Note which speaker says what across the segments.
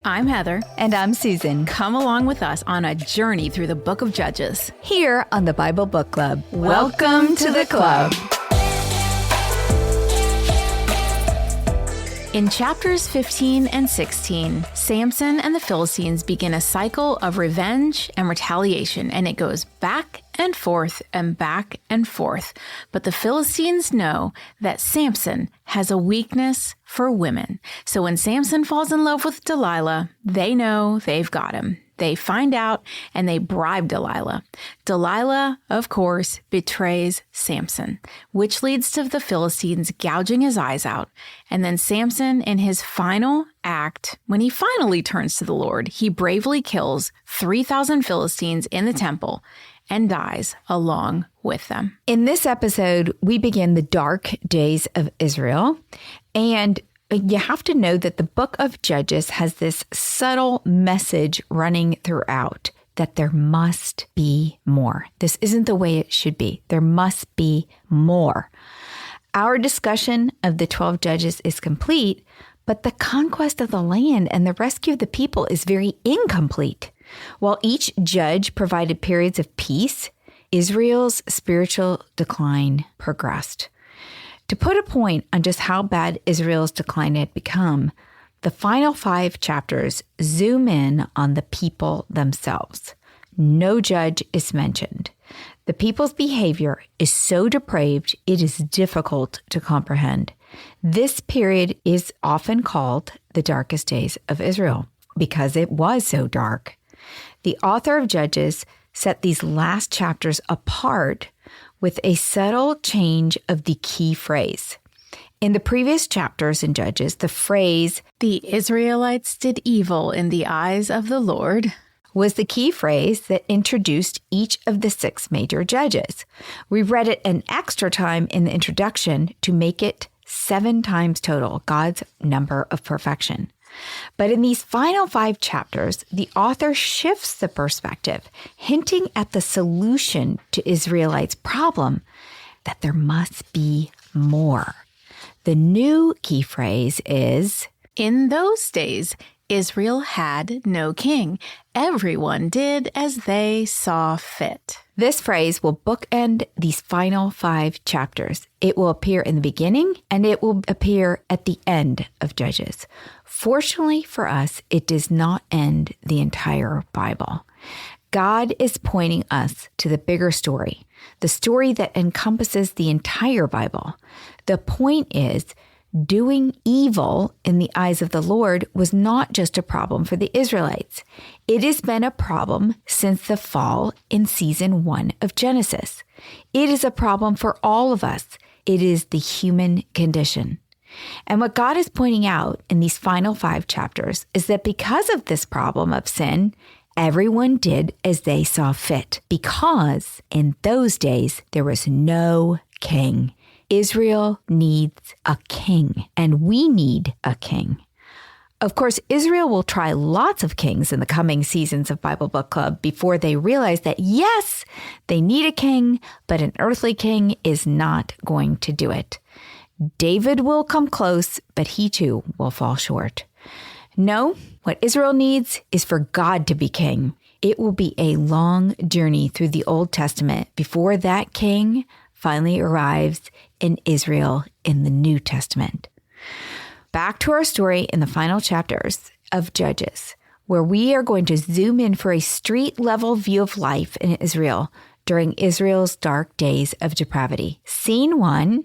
Speaker 1: I'm Heather.
Speaker 2: And I'm Susan.
Speaker 1: Come along with us on a journey through the book of Judges.
Speaker 2: Here on the Bible Book Club.
Speaker 1: Welcome to the club. In chapters 15 and 16, Samson and the Philistines begin a cycle of revenge and retaliation, and it goes back and forth and back and forth. But the Philistines know that Samson has a weakness for women. So when Samson falls in love with Delilah, they know they've got him. They find out and they bribe Delilah. Delilah, of course, betrays Samson, which leads to the Philistines gouging his eyes out. And then Samson, in his final act, when he finally turns to the Lord, he bravely kills 3,000 Philistines in the temple and dies along with them.
Speaker 2: In this episode, we begin the dark days of Israel, and you have to know that the book of Judges has this subtle message running throughout that there must be more. This isn't the way it should be. There must be more. Our discussion of the 12 judges is complete, but the conquest of the land and the rescue of the people is very incomplete. While each judge provided periods of peace, Israel's spiritual decline progressed. To put a point on just how bad Israel's decline had become, the final 5 chapters zoom in on the people themselves. No judge is mentioned. The people's behavior is so depraved, it is difficult to comprehend. This period is often called the darkest days of Israel because it was so dark. The author of Judges set these last chapters apart with a subtle change of the key phrase. In the previous chapters in Judges, the phrase,
Speaker 1: "The Israelites did evil in the eyes of the Lord,"
Speaker 2: was the key phrase that introduced each of the 6 major judges. We read it an extra time in the introduction to make it 7 times total, God's number of perfection. But in these final 5 chapters, the author shifts the perspective, hinting at the solution to Israelites' problem, that there must be more. The new key phrase is,
Speaker 1: "In those days, Israel had no king. Everyone did as they saw fit."
Speaker 2: This phrase will bookend these final 5 chapters. It will appear in the beginning and it will appear at the end of Judges. Fortunately for us, it does not end the entire Bible. God is pointing us to the bigger story, the story that encompasses the entire Bible. The point is, doing evil in the eyes of the Lord was not just a problem for the Israelites. It has been a problem since the fall in season 1 of Genesis. It is a problem for all of us. It is the human condition. And what God is pointing out in these final 5 chapters is that because of this problem of sin, everyone did as they saw fit, because in those days there was no king. Israel needs a king, and we need a king. Of course, Israel will try lots of kings in the coming seasons of Bible Book Club before they realize that, yes, they need a king, but an earthly king is not going to do it. David will come close, but he too will fall short. No, what Israel needs is for God to be king. It will be a long journey through the Old Testament before that king finally arrives in Israel in the New Testament. Back to our story in the final chapters of Judges, where we are going to zoom in for a street-level view of life in Israel during Israel's dark days of depravity. Scene 1,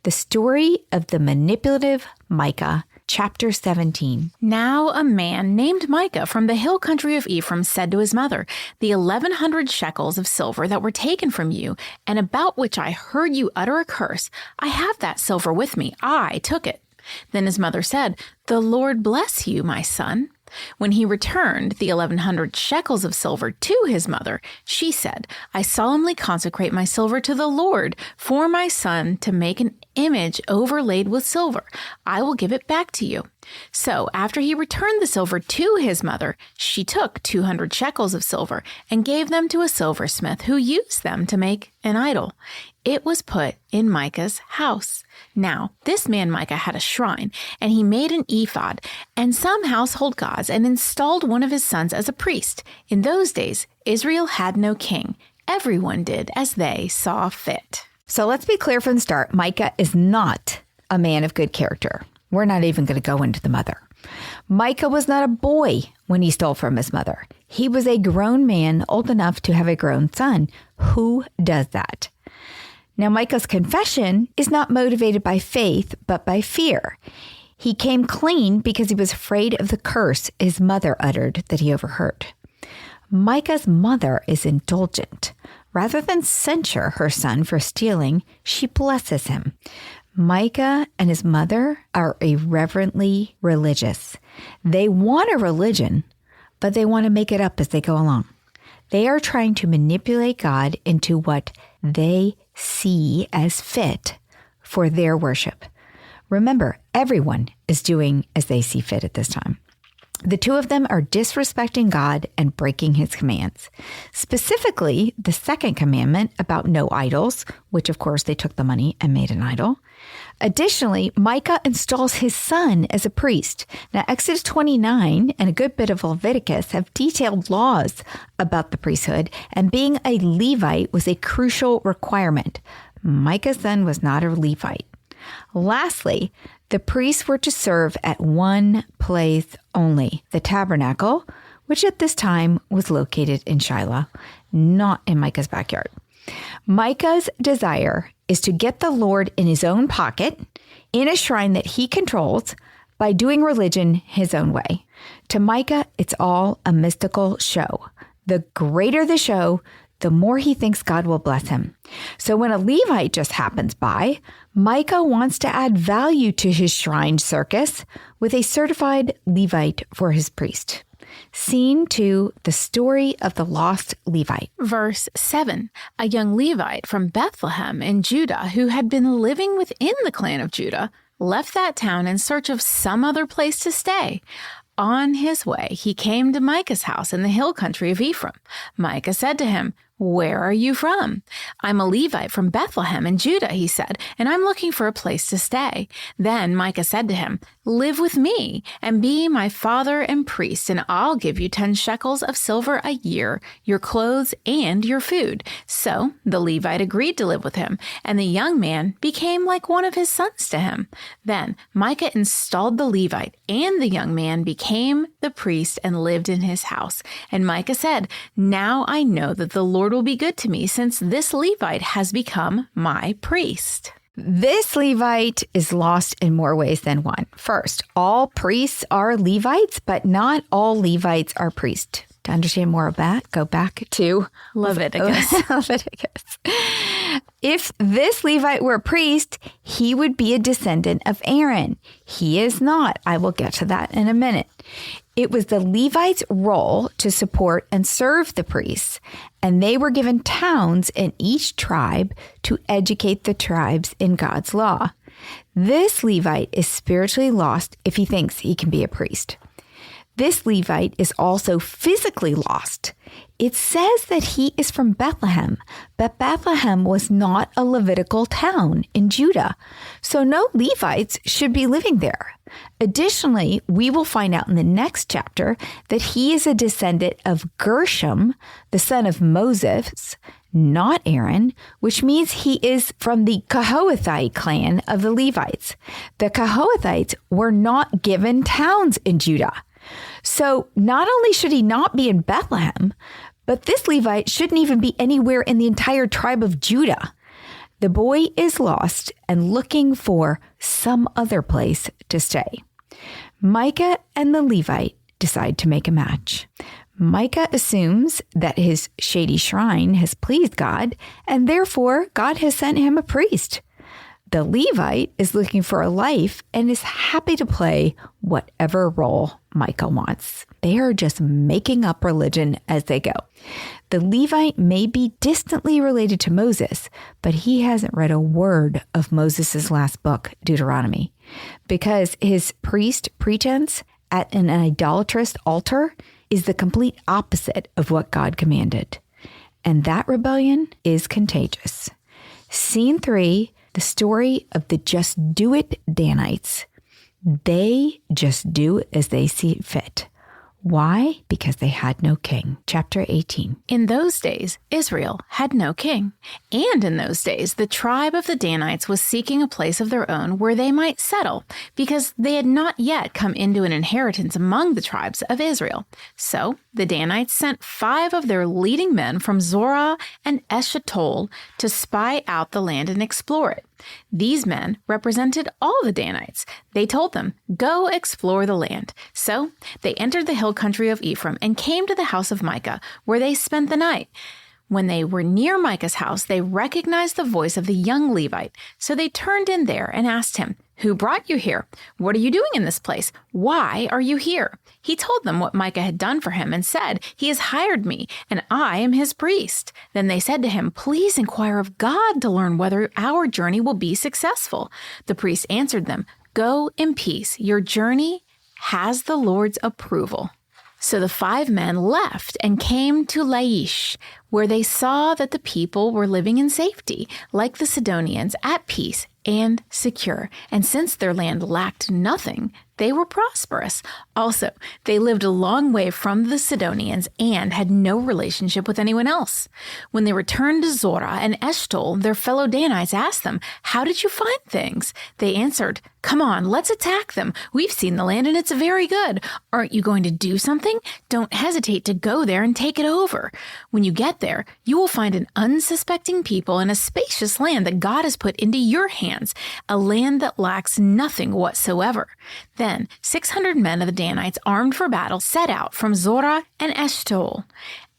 Speaker 2: the story of the manipulative Micah, chapter 17.
Speaker 1: Now a man named Micah from the hill country of Ephraim said to his mother, "The 1,100 shekels of silver that were taken from you, and about which I heard you utter a curse, I have that silver with me. I took it." Then his mother said, "The Lord bless you, my son." When he returned the 1,100 shekels of silver to his mother, she said, "I solemnly consecrate my silver to the Lord for my son to make an image overlaid with silver. I will give it back to you." So after he returned the silver to his mother, she took 200 shekels of silver and gave them to a silversmith who used them to make an idol. It was put in Micah's house. Now, this man Micah had a shrine, and he made an ephod and some household gods and installed one of his sons as a priest. In those days, Israel had no king. Everyone did as they saw fit.
Speaker 2: So let's be clear from the start. Micah is not a man of good character. We're not even going to go into the mother. Micah was not a boy when he stole from his mother. He was a grown man old enough to have a grown son. Who does that? Now, Micah's confession is not motivated by faith, but by fear. He came clean because he was afraid of the curse his mother uttered that he overheard. Micah's mother is indulgent. Rather than censure her son for stealing, she blesses him. Micah and his mother are irreverently religious. They want a religion, but they want to make it up as they go along. They are trying to manipulate God into what they see as fit for their worship. Remember, everyone is doing as they see fit at this time. The two of them are disrespecting God and breaking his commands. Specifically, the second commandment about no idols, which of course they took the money and made an idol. Additionally, Micah installs his son as a priest. Now, Exodus 29 and a good bit of Leviticus have detailed laws about the priesthood, and being a Levite was a crucial requirement. Micah's son was not a Levite. Lastly, the priests were to serve at one place only, the tabernacle, which at this time was located in Shiloh, not in Micah's backyard. Micah's desire is to get the Lord in his own pocket, in a shrine that he controls, by doing religion his own way. To Micah, it's all a mystical show. The greater the show, the more he thinks God will bless him. So when a Levite just happens by, Micah wants to add value to his shrine circus with a certified Levite for his priest. Scene 2, the story of the lost Levite.
Speaker 1: Verse 7, a young Levite from Bethlehem in Judah who had been living within the clan of Judah left that town in search of some other place to stay. On his way, he came to Micah's house in the hill country of Ephraim. Micah said to him, "Where are you from?" "I'm a Levite from Bethlehem in Judah," he said, "and I'm looking for a place to stay." Then Micah said to him, "Live with me and be my father and priest, and I'll give you 10 shekels of silver a year, your clothes and your food." So the Levite agreed to live with him, and the young man became like one of his sons to him. Then Micah installed the Levite, and the young man became the priest and lived in his house. And Micah said, "Now I know that the Lord will be good to me, since this Levite has become my priest."
Speaker 2: This Levite is lost in more ways than one. First, all priests are Levites, but not all Levites are priests. To understand more of that, go back to
Speaker 1: Leviticus.
Speaker 2: If this Levite were a priest, he would be a descendant of Aaron. He is not. I will get to that in a minute. It was the Levite's role to support and serve the priests, and they were given towns in each tribe to educate the tribes in God's law. This Levite is spiritually lost if he thinks he can be a priest. This Levite is also physically lost. It says that he is from Bethlehem, but Bethlehem was not a Levitical town in Judah, so no Levites should be living there. Additionally, we will find out in the next chapter that he is a descendant of Gershom, the son of Moses, not Aaron, which means he is from the Kohathite clan of the Levites. The Kohathites were not given towns in Judah. So not only should he not be in Bethlehem, but this Levite shouldn't even be anywhere in the entire tribe of Judah. The boy is lost and looking for some other place to stay. Micah and the Levite decide to make a match. Micah assumes that his shady shrine has pleased God, and therefore God has sent him a priest. The Levite is looking for a life and is happy to play whatever role Micah wants. They are just making up religion as they go. The Levite may be distantly related to Moses, but he hasn't read a word of Moses' last book, Deuteronomy, because his priest pretense at an idolatrous altar is the complete opposite of what God commanded. And that rebellion is contagious. Scene 3, the story of the just do it Danites. They just do as they see fit. Why? Because they had no king. Chapter 18.
Speaker 1: In those days, Israel had no king. And in those days, the tribe of the Danites was seeking a place of their own where they might settle, because they had not yet come into an inheritance among the tribes of Israel. So the Danites sent 5 of their leading men from Zorah and Eshtaol to spy out the land and explore it. These men represented all the Danites. They told them, "Go explore the land." So they entered the hill country of Ephraim and came to the house of Micah, where they spent the night. When they were near Micah's house, they recognized the voice of the young Levite. So they turned in there and asked him, "Who brought you here? What are you doing in this place? Why are you here?" He told them what Micah had done for him and said, "He has hired me, and I am his priest." Then they said to him, "Please inquire of God to learn whether our journey will be successful." The priest answered them, "Go in peace. Your journey has the Lord's approval." So the 5 men left and came to Laish, where they saw that the people were living in safety, like the Sidonians, at peace and secure. And since their land lacked nothing, they were prosperous. Also, they lived a long way from the Sidonians and had no relationship with anyone else. When they returned to Zorah and Eshtaol, their fellow Danites asked them, "How did you find things?" They answered, "Come on, let's attack them. We've seen the land and it's very good. Aren't you going to do something? Don't hesitate to go there and take it over. When you get there, you will find an unsuspecting people in a spacious land that God has put into your hands, a land that lacks nothing whatsoever." Then 600 men of the Danites, armed for battle, set out from Zorah and Eshtaol.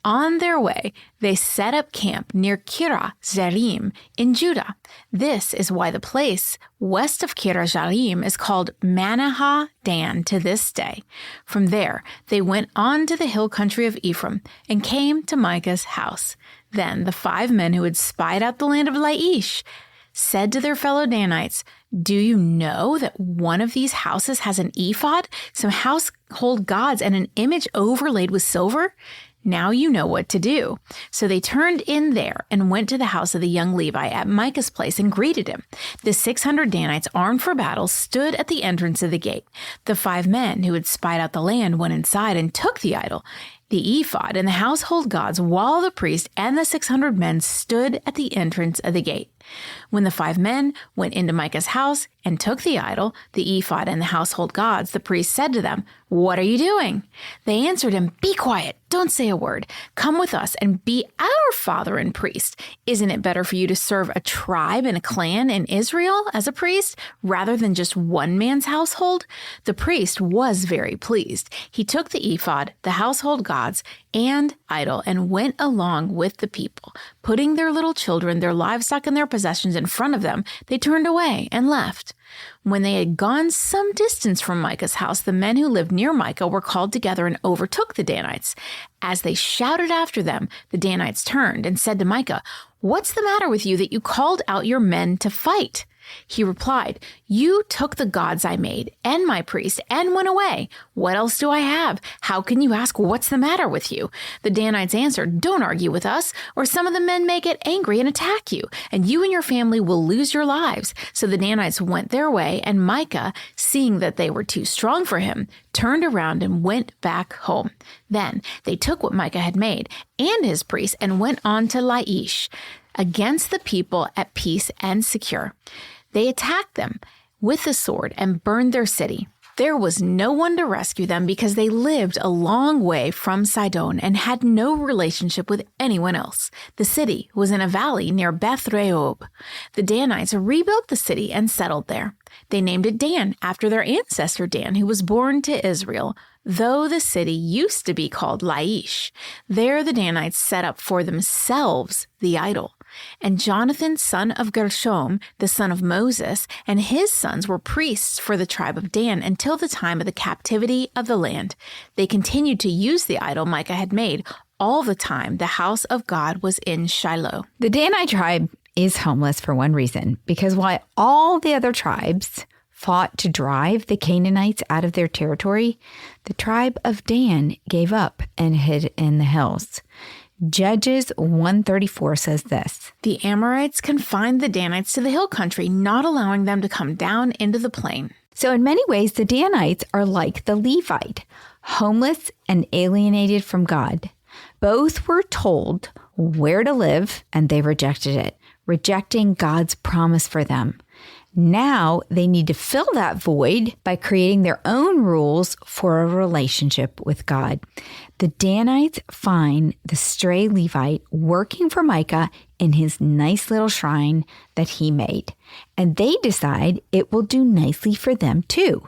Speaker 1: On their way, they set up camp near Kiriath Jearim in Judah. This is why the place west of Kiriath Jearim is called Manahath Dan to this day. From there, they went on to the hill country of Ephraim and came to Micah's house. Then the 5 men who had spied out the land of Laish said to their fellow Danites, "Do you know that one of these houses has an ephod, some household gods, and an image overlaid with silver? Now you know what to do." So they turned in there and went to the house of the young Levi at Micah's place and greeted him. The 600 Danites, armed for battle, stood at the entrance of the gate. The 5 men who had spied out the land went inside and took the idol, the ephod, and the household gods, while the priest and the 600 men stood at the entrance of the gate. When the 5 men went into Micah's house and took the idol, the ephod, and the household gods, the priest said to them, "What are you doing?" They answered him, "Be quiet, don't say a word. Come with us and be our father and priest. Isn't it better for you to serve a tribe and a clan in Israel as a priest, rather than just one man's household?" The priest was very pleased. He took the ephod, the household gods, and idol, and went along with the people. Putting their little children, their livestock, and their possessions in front of them, they turned away and left. When they had gone some distance from Micah's house, the men who lived near Micah were called together and overtook the Danites. As they shouted after them, the Danites turned and said to Micah, "What's the matter with you that you called out your men to fight?" He replied, "You took the gods I made and my priest and went away. What else do I have? How can you ask what's the matter with you?" The Danites answered, "Don't argue with us, or some of the men may get angry and attack you, and you and your family will lose your lives." So the Danites went their way, and Micah, seeing that they were too strong for him, turned around and went back home. Then they took what Micah had made and his priests and went on to Laish, against the people at peace and secure. They attacked them with the sword and burned their city. There was no one to rescue them because they lived a long way from Sidon and had no relationship with anyone else. The city was in a valley near Beth Rehob. The Danites rebuilt the city and settled there. They named it Dan after their ancestor Dan, who was born to Israel, though the city used to be called Laish. There the Danites set up for themselves the idol. And Jonathan, son of Gershom, the son of Moses, and his sons were priests for the tribe of Dan until the time of the captivity of the land. They continued to use the idol Micah had made all the time the house of God was in Shiloh.
Speaker 2: The Danite tribe is homeless for one reason, because while all the other tribes fought to drive the Canaanites out of their territory, the tribe of Dan gave up and hid in the hills. Judges 134 says this:
Speaker 1: The Amorites confined the Danites to the hill country, not allowing them to come down into the plain.
Speaker 2: So in many ways, the Danites are like the Levite, homeless and alienated from God. Both were told where to live, and they rejected it, rejecting God's promise for them. Now they need to fill that void by creating their own rules for a relationship with God. The Danites find the stray Levite working for Micah in his nice little shrine that he made, and they decide it will do nicely for them too.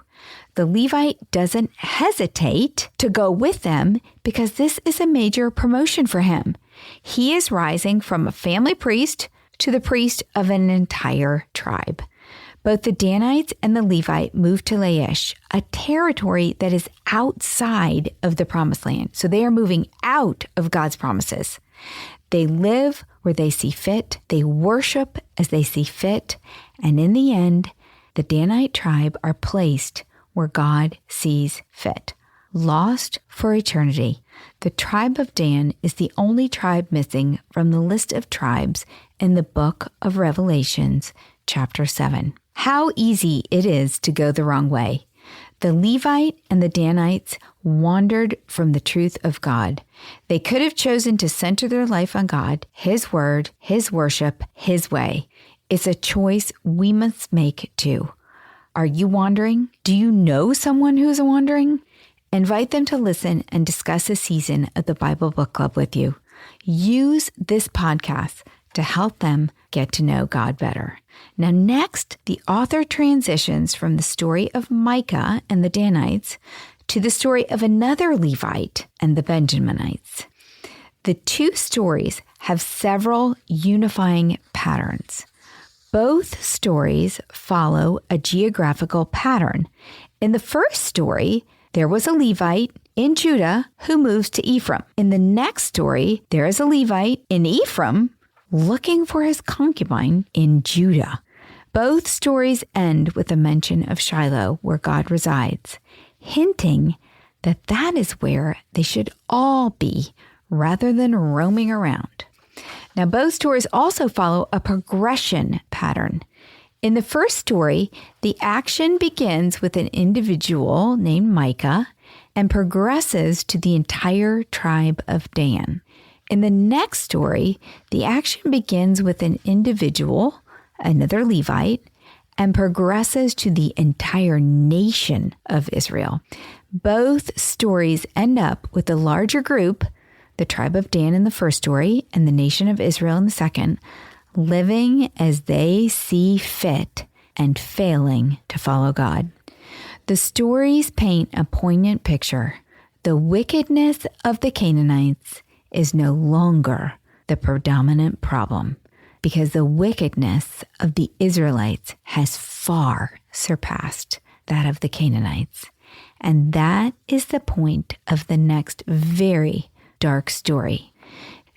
Speaker 2: The Levite doesn't hesitate to go with them because this is a major promotion for him. He is rising from a family priest to the priest of an entire tribe. Both the Danites and the Levite moved to Laish, a territory that is outside of the promised land. So they are moving out of God's promises. They live where they see fit. They worship as they see fit. And in the end, the Danite tribe are placed where God sees fit. Lost for eternity. The tribe of Dan is the only tribe missing from the list of tribes in the book of Revelations, chapter 7. How easy it is to go the wrong way. The Levite and the Danites wandered from the truth of God. They could have chosen to center their life on God, His word, His worship, His way. It's a choice we must make too. Are you wandering? Do you know someone who's wandering? Invite them to listen and discuss a season of the Bible Book Club with you. Use this podcast to help them get to know God better. Now, next, the author transitions from the story of Micah and the Danites to the story of another Levite and the Benjaminites. The two stories have several unifying patterns. Both stories follow a geographical pattern. In the first story, there was a Levite in Judah who moves to Ephraim. In the next story, there is a Levite in Ephraim looking for his concubine in Judah. Both stories end with a mention of Shiloh, where God resides, hinting that that is where they should all be, rather than roaming around. Now, both stories also follow a progression pattern. In the first story, the action begins with an individual named Micah and progresses to the entire tribe of Dan. In the next story, the action begins with an individual, another Levite, and progresses to the entire nation of Israel. Both stories end up with a larger group, the tribe of Dan in the first story and the nation of Israel in the second, living as they see fit and failing to follow God. The stories paint a poignant picture. The wickedness of the Canaanites is no longer the predominant problem, because the wickedness of the Israelites has far surpassed that of the Canaanites. And that is the point of the next very dark story.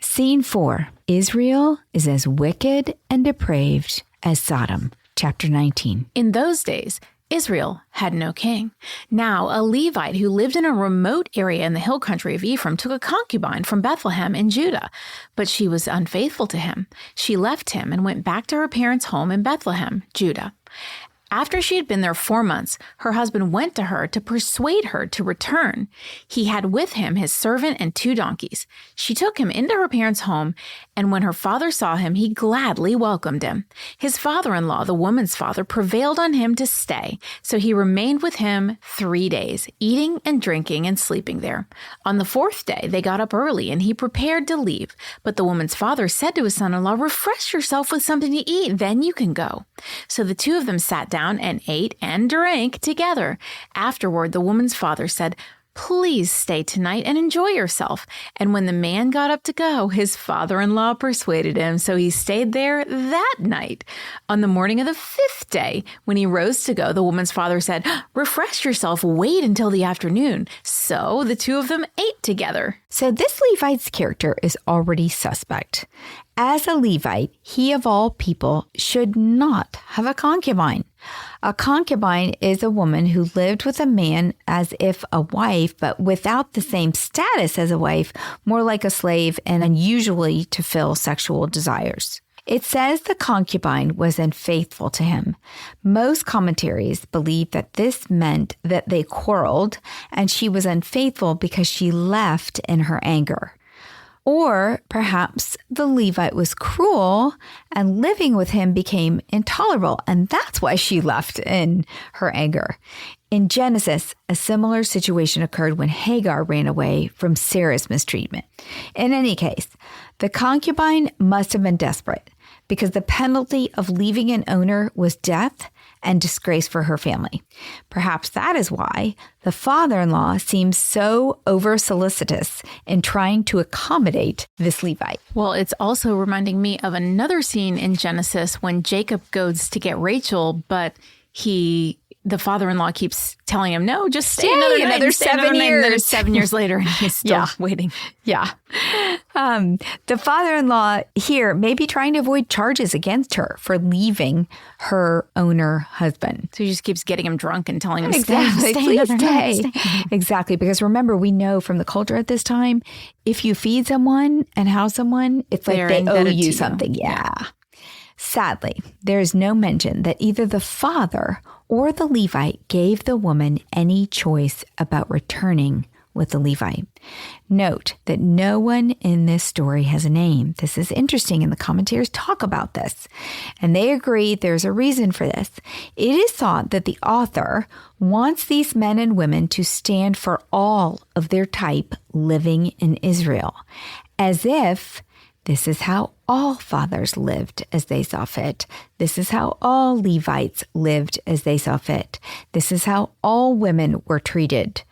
Speaker 2: Scene 4, Israel is as wicked and depraved as Sodom, chapter 19.
Speaker 1: In those days, Israel had no king. Now, a Levite who lived in a remote area in the hill country of Ephraim took a concubine from Bethlehem in Judah, but she was unfaithful to him. She left him and went back to her parents' home in Bethlehem, Judah. After she had been there 4 months, her husband went to her to persuade her to return. He had with him his servant and 2 donkeys. She took him into her parents' home, and when her father saw him, he gladly welcomed him. His father-in-law, the woman's father, prevailed on him to stay, so he remained with him 3 days, eating and drinking and sleeping there. On the 4th day, they got up early, and he prepared to leave. But the woman's father said to his son-in-law, "Refresh yourself with something to eat, then you can go." So the 2 of them sat down and ate and drank together. Afterward, the woman's father said, Please stay tonight and enjoy yourself. And when the man got up to go, his father-in-law persuaded him, so he stayed there that night. On the morning of the 5th day, when he rose to go, the woman's father said, refresh yourself, wait until the afternoon. So the two of them ate together.
Speaker 2: So this Levite's character is already suspect. As a Levite, he of all people should not have a concubine. A concubine is a woman who lived with a man as if a wife, but without the same status as a wife, more like a slave and unusually to fill sexual desires. It says the concubine was unfaithful to him. Most commentaries believe that this meant that they quarreled and she was unfaithful because she left in her anger. Or perhaps the Levite was cruel and living with him became intolerable, and that's why she left in her anger. In Genesis, a similar situation occurred when Hagar ran away from Sarah's mistreatment. In any case, the concubine must have been desperate because the penalty of leaving an owner was death and disgrace for her family. Perhaps that is why the father-in-law seems so over-solicitous in trying to accommodate this Levite.
Speaker 1: Well, it's also reminding me of another scene in Genesis when Jacob goes to get Rachel, but the father-in-law keeps telling him, no, just stay another 7 years. And then it's 7 years later and he's still waiting.
Speaker 2: Yeah. The father-in-law here may be trying to avoid charges against her for leaving her owner husband.
Speaker 1: So he just keeps getting him drunk and telling him,
Speaker 2: exactly.
Speaker 1: stay.
Speaker 2: Exactly. Because remember, we know from the culture at this time, if you feed someone and house someone, it's like they owe you something. Yeah. Sadly, there is no mention that either the father or the Levite gave the woman any choice about returning with the Levite. Note that no one in this story has a name. This is interesting, and the commentators talk about this. And they agree there's a reason for this. It is thought that the author wants these men and women to stand for all of their type living in Israel, as if this is how all fathers lived as they saw fit. This is how all Levites lived as they saw fit. This is how all women were treated.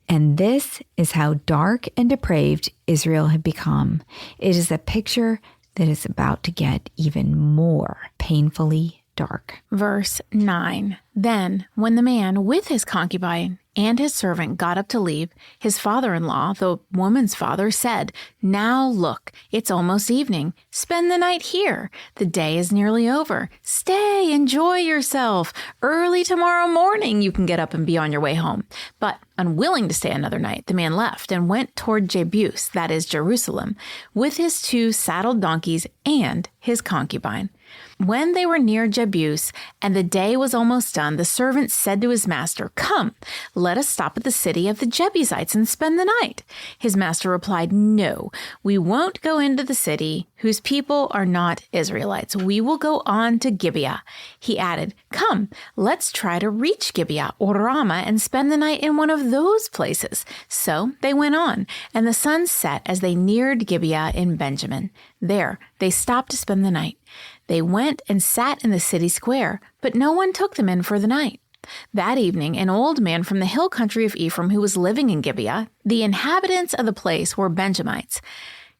Speaker 2: And this is how dark and depraved Israel had become. It is a picture that is about to get even more painfully dark.
Speaker 1: Verse 9. Then, when the man with his concubine and his servant got up to leave, his father-in-law, the woman's father, said, now look, it's almost evening. Spend the night here. The day is nearly over. Stay, enjoy yourself. Early tomorrow morning you can get up and be on your way home. But unwilling to stay another night, the man left and went toward Jebus, that is Jerusalem, with his 2 saddled donkeys and his concubine. When they were near Jebus and the day was almost done, the servant said to his master, come, let us stop at the city of the Jebusites and spend the night. His master replied, no, we won't go into the city whose people are not Israelites. We will go on to Gibeah. He added, come, let's try to reach Gibeah or Ramah and spend the night in one of those places. So they went on, and the sun set as they neared Gibeah in Benjamin. There they stopped to spend the night. They went and sat in the city square, but no one took them in for the night. That evening, an old man from the hill country of Ephraim who was living in Gibeah, the inhabitants of the place were Benjamites,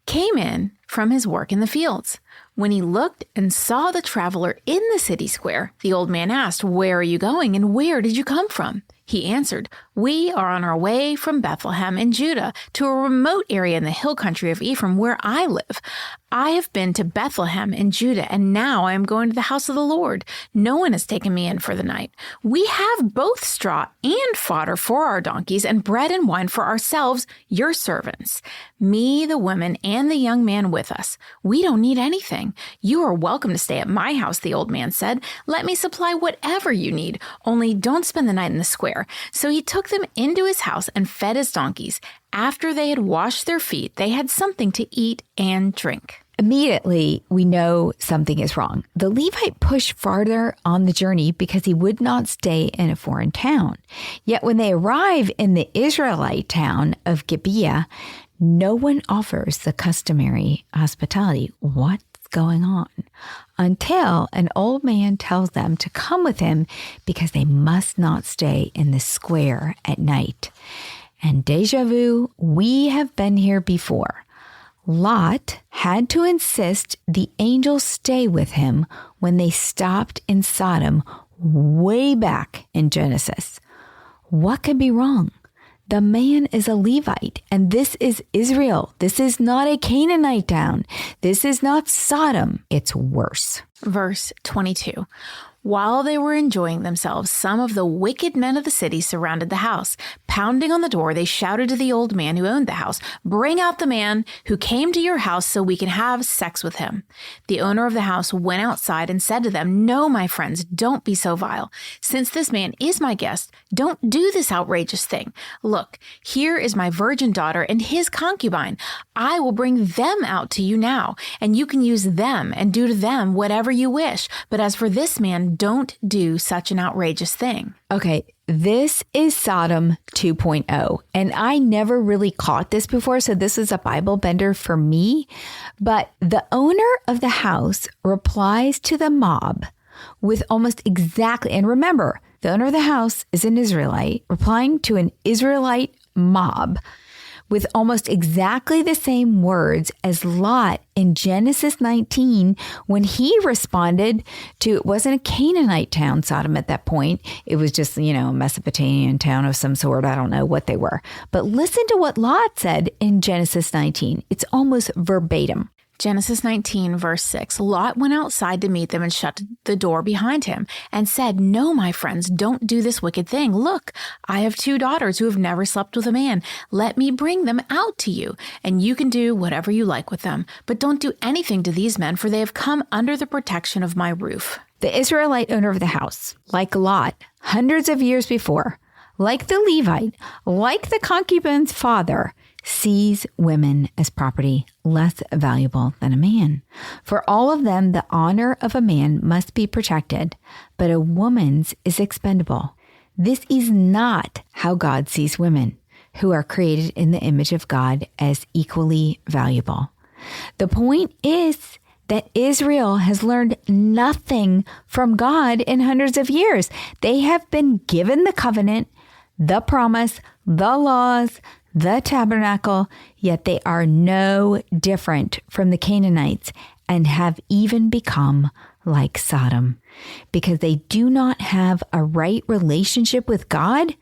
Speaker 1: came in from his work in the fields. When he looked and saw the traveler in the city square, the old man asked, where are you going and where did you come from? He answered, we are on our way from Bethlehem in Judah to a remote area in the hill country of Ephraim where I live. I have been to Bethlehem in Judah, and now I am going to the house of the Lord. No one has taken me in for the night. We have both straw and fodder for our donkeys and bread and wine for ourselves, your servants. Me, the women, and the young man with us. We don't need anything. You are welcome to stay at my house, the old man said. Let me supply whatever you need, only don't spend the night in the square. So he took them into his house and fed his donkeys. After they had washed their feet, they had something to eat and drink.
Speaker 2: Immediately, we know something is wrong. The Levite pushed farther on the journey because he would not stay in a foreign town. Yet when they arrive in the Israelite town of Gibeah, no one offers the customary hospitality. What's going on? Until an old man tells them to come with him because they must not stay in the square at night. And déjà vu, we have been here before. Lot had to insist the angels stay with him when they stopped in Sodom way back in Genesis. What could be wrong? The man is a Levite, and this is Israel. This is not a Canaanite town. This is not Sodom. It's worse.
Speaker 1: Verse 22. While they were enjoying themselves, some of the wicked men of the city surrounded the house. Pounding on the door, they shouted to the old man who owned the house, "Bring out the man who came to your house so we can have sex with him." The owner of the house went outside and said to them, "No, my friends, don't be so vile. Since this man is my guest, don't do this outrageous thing. Look, here is my virgin daughter and his concubine. I will bring them out to you now, and you can use them and do to them whatever you wish. But as for this man, don't do such an outrageous thing."
Speaker 2: Okay, this is Sodom 2.0, and I never really caught this before, so this is a Bible bender for me. But the owner of the house replies to the mob with almost exactly, and remember, the owner of the house is an Israelite, replying to an Israelite mob with almost exactly the same words as Lot in Genesis 19 when he responded to, it wasn't a Canaanite town, Sodom at that point. It was just, a Mesopotamian town of some sort. I don't know what they were. But listen to what Lot said in Genesis 19. It's almost verbatim.
Speaker 1: Genesis 19, verse 6, Lot went outside to meet them and shut the door behind him and said, "No, my friends, don't do this wicked thing. Look, I have 2 daughters who have never slept with a man. Let me bring them out to you, and you can do whatever you like with them. But don't do anything to these men, for they have come under the protection of my roof."
Speaker 2: The Israelite owner of the house, like Lot, hundreds of years before, like the Levite, like the concubine's father, sees women as property less valuable than a man. For all of them, the honor of a man must be protected, but a woman's is expendable. This is not how God sees women, who are created in the image of God, as equally valuable. The point is that Israel has learned nothing from God in hundreds of years. They have been given the covenant, the promise, the laws, the tabernacle, yet they are no different from the Canaanites and have even become like Sodom. Because they do not have a right relationship with God,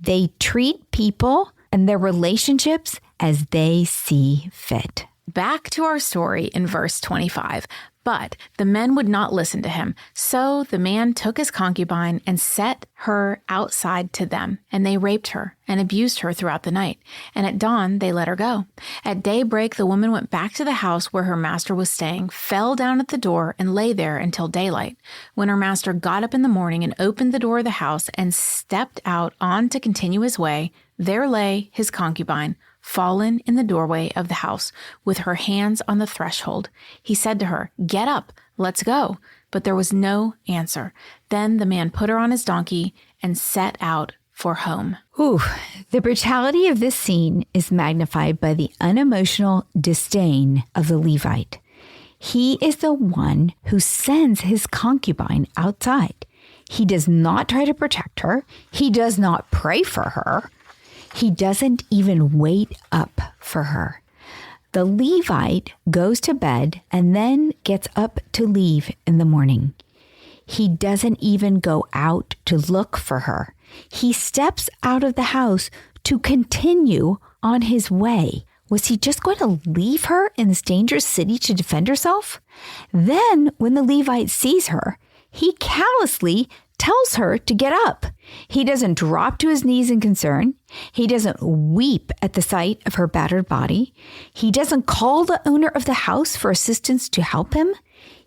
Speaker 2: they treat people and their relationships as they see fit.
Speaker 1: Back to our story in verse 25. But the men would not listen to him. So the man took his concubine and set her outside to them, and they raped her and abused her throughout the night. And at dawn, they let her go. At daybreak, the woman went back to the house where her master was staying, fell down at the door, and lay there until daylight. When her master got up in the morning and opened the door of the house and stepped out on to continue his way, there lay his concubine, fallen in the doorway of the house, with her hands on the threshold. He said to her, "Get up, let's go." But there was no answer. Then the man put her on his donkey and set out for home.
Speaker 2: The brutality of this scene is magnified by the unemotional disdain of the Levite. He is the one who sends his concubine outside. He does not try to protect her. He does not pray for her. He doesn't even wait up for her. The Levite goes to bed and then gets up to leave in the morning. He doesn't even go out to look for her. He steps out of the house to continue on his way. Was he just going to leave her in this dangerous city to defend herself? Then, when the Levite sees her, he callously tells her to get up. He doesn't drop to his knees in concern. He doesn't weep at the sight of her battered body. He doesn't call the owner of the house for assistance to help him.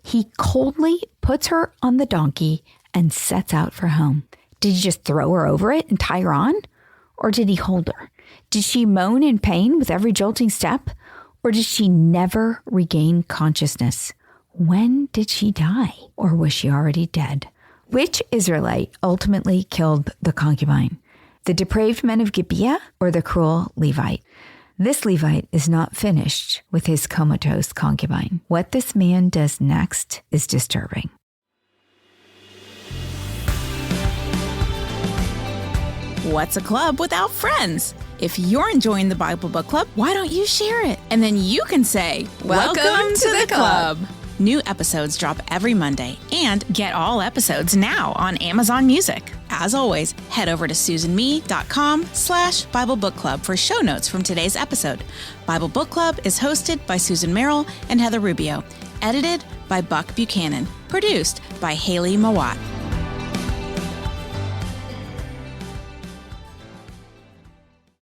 Speaker 2: He coldly puts her on the donkey and sets out for home. Did he just throw her over it and tie her on? Or did he hold her? Did she moan in pain with every jolting step? Or did she never regain consciousness? When did she die? Or was she already dead? Which Israelite ultimately killed the concubine? The depraved men of Gibeah or the cruel Levite? This Levite is not finished with his comatose concubine. What this man does next is disturbing.
Speaker 3: What's a club without friends?
Speaker 1: If you're enjoying the Bible Book Club, why don't you share it? And then you can say,
Speaker 2: Welcome to the club.
Speaker 1: New episodes drop every Monday, and get all episodes now on Amazon Music. As always, head over to susanme.com/Bible Book Club for show notes from today's episode. Bible Book Club is hosted by Susan Merrill and Heather Rubio, edited by Buck Buchanan, produced by Haley Mawat.